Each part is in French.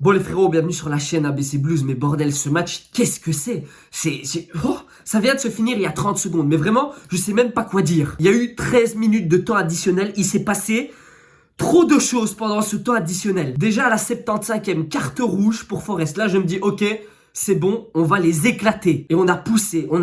Bon les frérots, bienvenue sur la chaîne ABC Blues, mais bordel, ce match, qu'est-ce que c'est? Ça vient de se finir il y a 30 secondes, mais vraiment, je sais même pas quoi dire. Il y a eu 13 minutes de temps additionnel, il s'est passé trop de choses pendant ce temps additionnel. Déjà à la 75e, carte rouge pour Forest, là je me dis ok, c'est bon, on va les éclater. Et on a poussé, on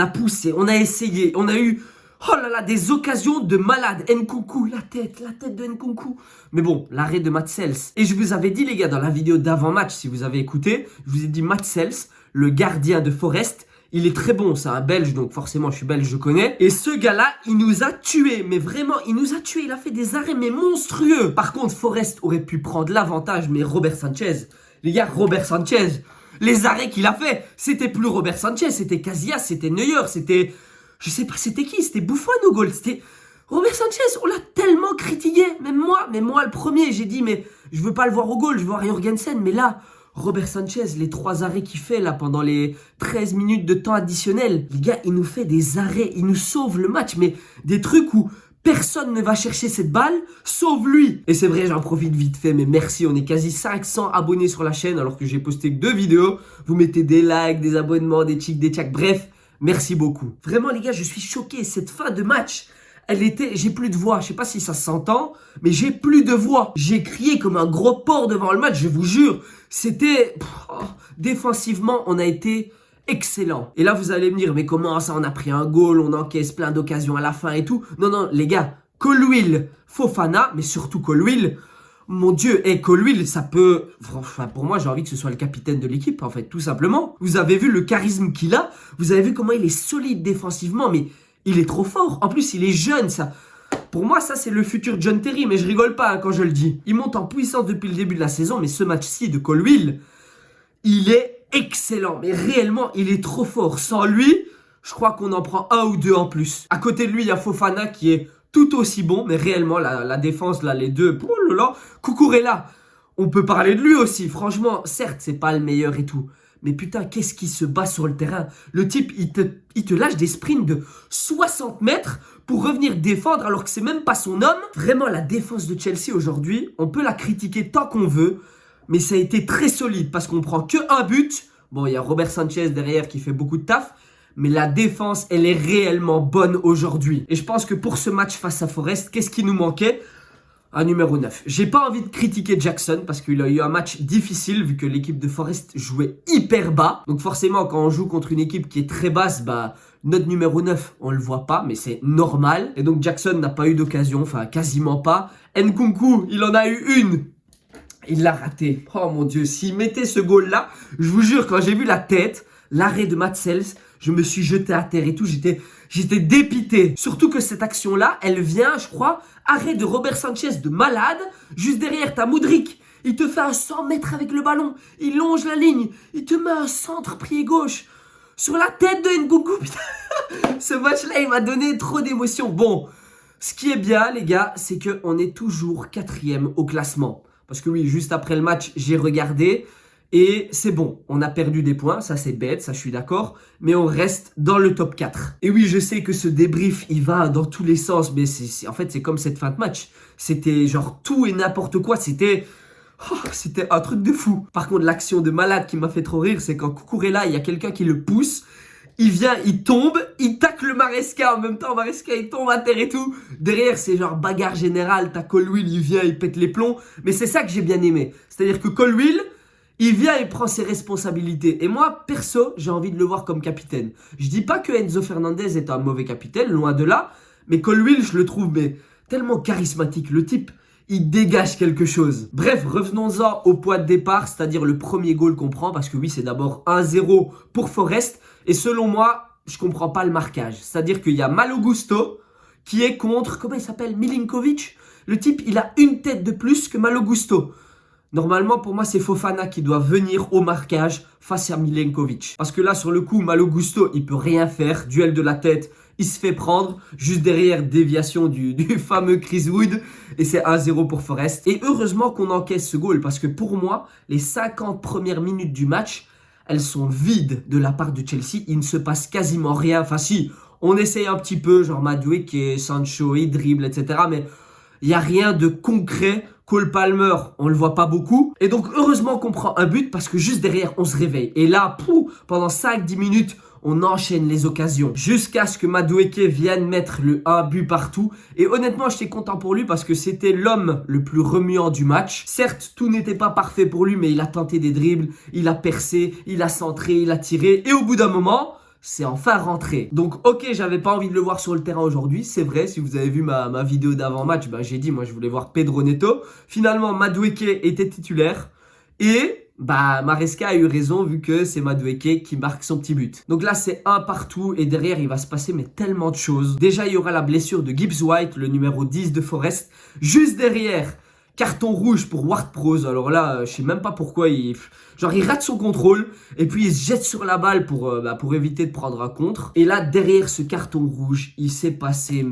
a essayé, on a eu... Oh là là, des occasions de malade. Nkunku, la tête de Nkunku. Mais bon, l'arrêt de Matt Sells. Et je vous avais dit, les gars, dans la vidéo d'avant-match, si vous avez écouté, je vous ai dit Matt Sells, le gardien de Forest, il est très bon. C'est un Belge, donc forcément, je suis belge, je connais. Et ce gars-là, il nous a tués. Mais vraiment, il nous a tués. Il a fait des arrêts, mais monstrueux. Par contre, Forest aurait pu prendre l'avantage, mais Robert Sanchez, les gars, Robert Sanchez, les arrêts qu'il a fait, c'était plus Robert Sanchez, c'était Casillas, c'était Neuer, c'était... Je sais pas c'était qui, c'était Buffon au goal, c'était Robert Sanchez, on l'a tellement critiqué, même moi le premier, j'ai dit mais je veux pas le voir au goal, je veux voir Jorgensen, mais là, Robert Sanchez, les 3 arrêts qu'il fait là pendant les 13 minutes de temps additionnel, les gars, il nous fait des arrêts, il nous sauve le match, mais des trucs où personne ne va chercher cette balle, sauf lui. Et c'est vrai, j'en profite vite fait, mais merci, on est quasi 500 abonnés sur la chaîne, alors que j'ai posté que 2 vidéos, vous mettez des likes, des abonnements, des chics, des tchaks, bref. Merci beaucoup. Vraiment les gars, je suis choqué. Cette fin de match, elle était... J'ai plus de voix. Je sais pas si ça s'entend, mais j'ai plus de voix. J'ai crié comme un gros porc devant le match, je vous jure. C'était... Défensivement, on a été excellent. Et là, vous allez me dire, mais comment ça, on a pris un goal, on encaisse plein d'occasions à la fin et tout. Non, non, les gars, Colwill, Fofana, mais surtout Colwill... Mon Dieu, et Colwill, ça peut... Enfin, pour moi, j'ai envie que ce soit le capitaine de l'équipe, en fait, tout simplement. Vous avez vu le charisme qu'il a, vous avez vu comment il est solide défensivement, mais il est trop fort. En plus, il est jeune, ça. Pour moi, ça, c'est le futur John Terry, mais je rigole pas hein, quand je le dis. Il monte en puissance depuis le début de la saison, mais ce match-ci de Colwill, il est excellent. Mais réellement, il est trop fort. Sans lui, je crois qu'on en prend 1 ou 2 en plus. À côté de lui, il y a Fofana qui est... tout aussi bon, mais réellement, la défense, là, les deux, oh là là, Cucurella, on peut parler de lui aussi, franchement, certes, c'est pas le meilleur et tout, mais putain, qu'est-ce qui se bat sur le terrain? Le type, il te lâche des sprints de 60 mètres pour revenir défendre, alors que c'est même pas son homme. Vraiment, la défense de Chelsea aujourd'hui, on peut la critiquer tant qu'on veut, mais ça a été très solide, parce qu'on prend que un but. Bon, il y a Robert Sanchez derrière qui fait beaucoup de taf, mais la défense, elle est réellement bonne aujourd'hui. Et je pense que pour ce match face à Forest, qu'est-ce qui nous manquait? Un numéro 9. J'ai pas envie de critiquer Jackson parce qu'il a eu un match difficile vu que l'équipe de Forest jouait hyper bas. Donc forcément, quand on joue contre une équipe qui est très basse, bah notre numéro 9, on le voit pas, mais c'est normal. Et donc Jackson n'a pas eu d'occasion, enfin quasiment pas. Nkunku, il en a eu une. Il l'a raté. Oh mon Dieu, s'il mettait ce goal-là, je vous jure, quand j'ai vu la tête, l'arrêt de Matt Sells, je me suis jeté à terre et tout, j'étais dépité. Surtout que cette action-là, elle vient, je crois, arrêt de Robert Sanchez de malade. Juste derrière, t'as Mudryk. Il te fait un 100 mètres avec le ballon. Il longe la ligne. Il te met un centre pied gauche. Sur la tête de Nkunku, putain. Ce match-là, il m'a donné trop d'émotions. Bon, ce qui est bien, les gars, c'est qu'on est toujours 4e au classement. Parce que oui, juste après le match, j'ai regardé. Et c'est bon, on a perdu des points, ça c'est bête, ça je suis d'accord, mais on reste dans le top 4. Et oui, je sais que ce débrief, il va dans tous les sens, mais en fait c'est comme cette fin de match. C'était genre tout et n'importe quoi, c'était un truc de fou. Par contre, l'action de malade qui m'a fait trop rire, c'est quand Cucurella, il y a quelqu'un qui le pousse, il vient, il tombe, il tacle Maresca en même temps, Maresca il tombe à terre et tout. Derrière, c'est genre bagarre générale, t'as Colwill, il vient, il pète les plombs, mais c'est ça que j'ai bien aimé. C'est-à-dire que Colwill, il vient et prend ses responsabilités. Et moi, perso, j'ai envie de le voir comme capitaine. Je dis pas que Enzo Fernandez est un mauvais capitaine, loin de là. Mais Colwill, je le trouve tellement charismatique. Le type, il dégage quelque chose. Bref, revenons-en au point de départ, c'est-à-dire le premier goal qu'on prend. Parce que oui, c'est d'abord 1-0 pour Forest. Et selon moi, je comprends pas le marquage. C'est-à-dire qu'il y a Malo Gusto qui est contre, comment il s'appelle, Milinkovic. Le type, il a une tête de plus que Malo Gusto. Normalement, pour moi, c'est Fofana qui doit venir au marquage face à Milenkovic. Parce que là, sur le coup, Malo Gusto, il peut rien faire. Duel de la tête, il se fait prendre. Juste derrière, déviation du fameux Chris Wood. Et c'est 1-0 pour Forest. Et heureusement qu'on encaisse ce goal. Parce que pour moi, les 50 premières minutes du match, elles sont vides de la part de Chelsea. Il ne se passe quasiment rien. Enfin si, on essaye un petit peu, genre Madueke et Sancho, il dribble, etc. Mais il n'y a rien de concret Cole Palmer, on le voit pas beaucoup. Et donc, heureusement qu'on prend un but parce que juste derrière, on se réveille. Et là, pendant 5-10 minutes, on enchaîne les occasions. Jusqu'à ce que Madueke vienne mettre le 1 but partout. Et honnêtement, j'étais content pour lui parce que c'était l'homme le plus remuant du match. Certes, tout n'était pas parfait pour lui, mais il a tenté des dribbles, il a percé, il a centré, il a tiré. Et au bout d'un moment, c'est enfin rentré. Donc ok, j'avais pas envie de le voir sur le terrain aujourd'hui, c'est vrai. Si vous avez vu ma vidéo d'avant-match, j'ai dit moi je voulais voir Pedro Neto. Finalement, Madueke était titulaire et Maresca a eu raison vu que c'est Madueke qui marque son petit but. Donc là c'est un partout et derrière il va se passer mais tellement de choses. Déjà il y aura la blessure de Gibbs White, le numéro 10 de Forest. Juste derrière, carton rouge pour Ward-Prowse. Alors là, je sais même pas pourquoi il rate son contrôle et puis il se jette sur la balle pour éviter de prendre un contre. Et là, derrière ce carton rouge, il s'est passé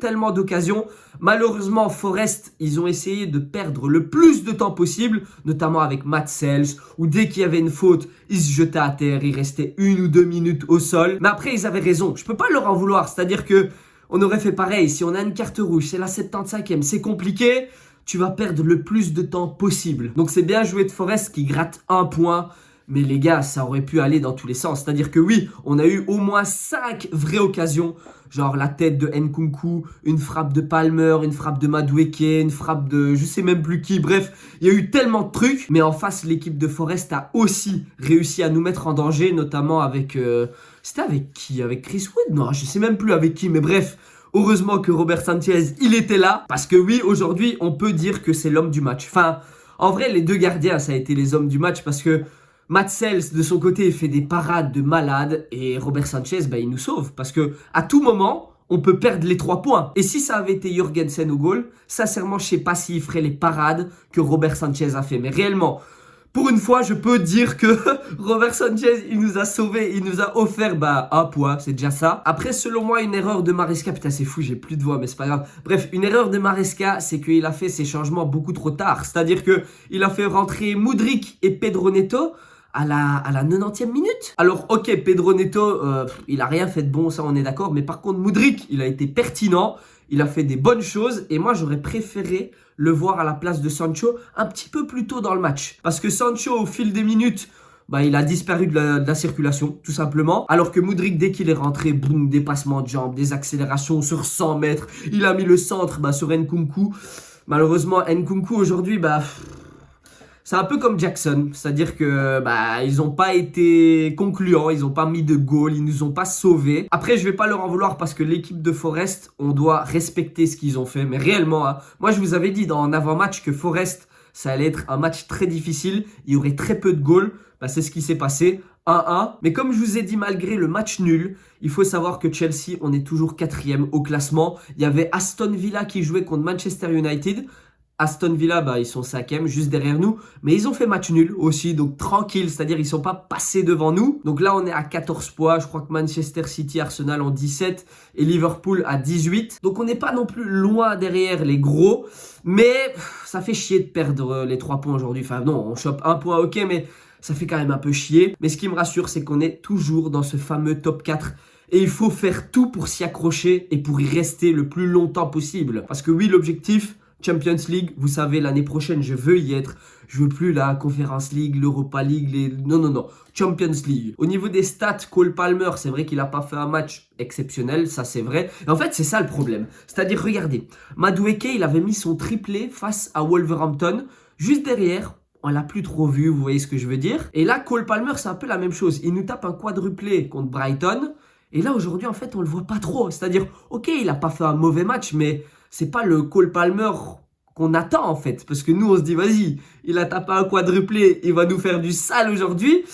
tellement d'occasions. Malheureusement, Forest, ils ont essayé de perdre le plus de temps possible, notamment avec Matt Sells, où dès qu'il y avait une faute, ils se jetaient à terre, il restait 1 ou 2 minutes au sol. Mais après, ils avaient raison. Je peux pas leur en vouloir. C'est-à-dire que on aurait fait pareil. Si on a une carte rouge, c'est la 75e, c'est compliqué, tu vas perdre le plus de temps possible. Donc c'est bien joué de Forest qui gratte 1 point. Mais les gars, ça aurait pu aller dans tous les sens. C'est-à-dire que oui, on a eu au moins 5 vraies occasions. Genre la tête de Nkunku, une frappe de Palmer, une frappe de Madueke, une frappe de je sais même plus qui. Bref, il y a eu tellement de trucs. Mais en face, l'équipe de Forest a aussi réussi à nous mettre en danger. Notamment avec... C'était avec qui? Avec Chris Wood? Non, je sais même plus avec qui. Mais bref... Heureusement que Robert Sanchez, il était là. Parce que oui, aujourd'hui, on peut dire que c'est l'homme du match. Enfin, en vrai, les deux gardiens, ça a été les hommes du match. Parce que Matt Sells, de son côté, il fait des parades de malade. Et Robert Sanchez, il nous sauve. Parce que à tout moment, on peut perdre les 3 points. Et si ça avait été Jürgensen au goal, sincèrement, je sais pas s'il ferait les parades que Robert Sanchez a fait. Mais réellement... Pour une fois, je peux dire que Robert Sanchez, il nous a sauvés, il nous a offert 1 point, c'est déjà ça. Après, selon moi, une erreur de Maresca, putain c'est fou, j'ai plus de voix, mais c'est pas grave. Bref, une erreur de Maresca, c'est qu'il a fait ses changements beaucoup trop tard. C'est-à-dire que il a fait rentrer Mudryk et Pedro Neto à la 90e minute. Alors ok, Pedro Neto, il a rien fait de bon, ça on est d'accord, mais par contre Mudryk, il a été pertinent. Il a fait des bonnes choses et moi j'aurais préféré le voir à la place de Sancho un petit peu plus tôt dans le match. Parce que Sancho au fil des minutes, il a disparu de la circulation tout simplement. Alors que Mudryk dès qu'il est rentré, boum, dépassement de jambes, des accélérations sur 100 mètres. Il a mis le centre sur Nkunku. Malheureusement Nkunku aujourd'hui, c'est un peu comme Jackson, c'est-à-dire que ils n'ont pas été concluants, ils n'ont pas mis de goal, ils nous ont pas sauvés. Après, je vais pas leur en vouloir parce que l'équipe de Forest, on doit respecter ce qu'ils ont fait. Mais réellement, moi je vous avais dit dans un avant-match que Forest, ça allait être un match très difficile, il y aurait très peu de goals. C'est ce qui s'est passé, 1-1. Mais comme je vous ai dit, malgré le match nul, il faut savoir que Chelsea, on est toujours 4e au classement. Il y avait Aston Villa qui jouait contre Manchester United. Aston Villa, ils sont 5e, juste derrière nous. Mais ils ont fait match nul aussi, donc tranquille. C'est-à-dire ils sont pas passés devant nous. Donc là, on est à 14 points. Je crois que Manchester City, Arsenal ont 17 et Liverpool à 18. Donc on n'est pas non plus loin derrière les gros. Mais ça fait chier de perdre les 3 points aujourd'hui. Enfin non, on chope 1 point, ok, mais ça fait quand même un peu chier. Mais ce qui me rassure, c'est qu'on est toujours dans ce fameux top 4. Et il faut faire tout pour s'y accrocher et pour y rester le plus longtemps possible. Parce que oui, l'objectif... Champions League, vous savez, l'année prochaine, je veux y être. Je veux plus la Conference League, l'Europa League, Non. Champions League. Au niveau des stats, Cole Palmer, c'est vrai qu'il n'a pas fait un match exceptionnel, ça c'est vrai. Et en fait, c'est ça le problème. C'est-à-dire, regardez, Madueke, il avait mis son triplé face à Wolverhampton. Juste derrière, on l'a plus trop vu, vous voyez ce que je veux dire. Et là, Cole Palmer, c'est un peu la même chose. Il nous tape un quadruplé contre Brighton. Et là, aujourd'hui, en fait, on le voit pas trop. C'est-à-dire, ok, il n'a pas fait un mauvais match, mais... c'est pas le Cole Palmer qu'on attend en fait. Parce que nous on se dit vas-y, il a tapé un quadruplé, il va nous faire du sale aujourd'hui.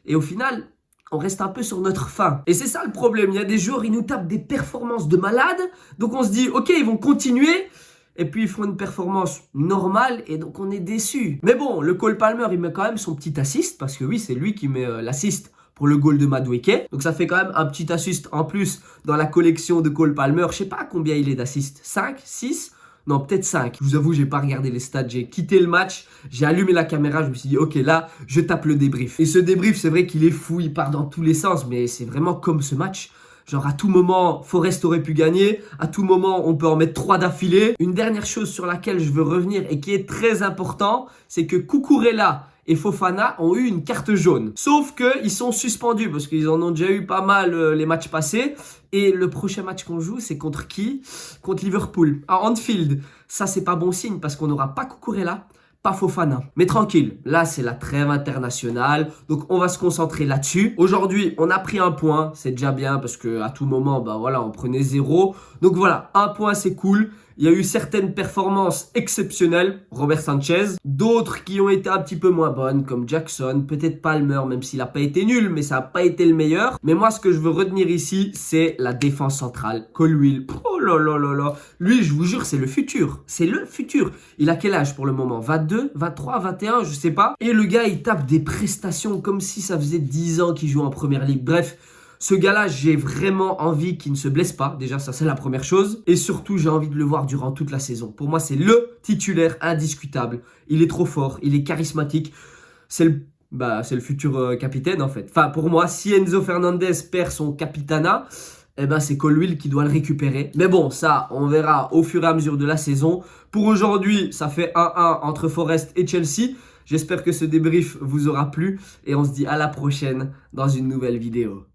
Et au final, on reste un peu sur notre faim. Et c'est ça le problème, il y a des joueurs, ils nous tapent des performances de malade. Donc on se dit ok, ils vont continuer. Et puis ils font une performance normale et donc on est déçu. Mais bon, le Cole Palmer il met quand même son petit assist. Parce que oui, c'est lui qui met l'assist pour le goal de Madueke. Donc ça fait quand même un petit assist en plus dans la collection de Cole Palmer. Je sais pas combien il est d'assists. 5, 6 ? Non, peut-être 5. Je vous avoue, j'ai pas regardé les stats. J'ai quitté le match, j'ai allumé la caméra, je me suis dit ok, là, je tape le débrief. Et ce débrief, c'est vrai qu'il est fou, il part dans tous les sens, mais c'est vraiment comme ce match. Genre à tout moment, Forest aurait pu gagner. À tout moment, on peut en mettre 3 d'affilée. Une dernière chose sur laquelle je veux revenir et qui est très important, c'est que Cucurella et Fofana ont eu une carte jaune. Sauf qu'ils sont suspendus parce qu'ils en ont déjà eu pas mal les matchs passés. Et le prochain match qu'on joue, c'est contre qui? Contre Liverpool, à Anfield. Ça, c'est pas bon signe parce qu'on n'aura pas Cucurella, pas Fofana. Mais tranquille, là, c'est la trêve internationale. Donc, on va se concentrer là-dessus. Aujourd'hui, on a pris un point. C'est déjà bien parce qu'à tout moment, bah voilà, on prenait 0. Donc voilà, un point, c'est cool. Il y a eu certaines performances exceptionnelles, Robert Sanchez. D'autres qui ont été un petit peu moins bonnes, comme Jackson, peut-être Palmer, même s'il n'a pas été nul, mais ça n'a pas été le meilleur. Mais moi, ce que je veux retenir ici, c'est la défense centrale. Colwill, oh là là là là. Lui, je vous jure, c'est le futur. C'est le futur. Il a quel âge pour le moment? 22, 23, 21, je sais pas. Et le gars, il tape des prestations comme si ça faisait 10 ans qu'il jouait en première ligue. Bref. Ce gars-là, j'ai vraiment envie qu'il ne se blesse pas. Déjà, ça, c'est la première chose. Et surtout, j'ai envie de le voir durant toute la saison. Pour moi, c'est le titulaire indiscutable. Il est trop fort, il est charismatique. C'est le futur capitaine, en fait. Enfin, pour moi, si Enzo Fernandez perd son capitana, eh ben, c'est Colwill qui doit le récupérer. Mais bon, ça, on verra au fur et à mesure de la saison. Pour aujourd'hui, ça fait 1-1 entre Forest et Chelsea. J'espère que ce débrief vous aura plu. Et on se dit à la prochaine dans une nouvelle vidéo.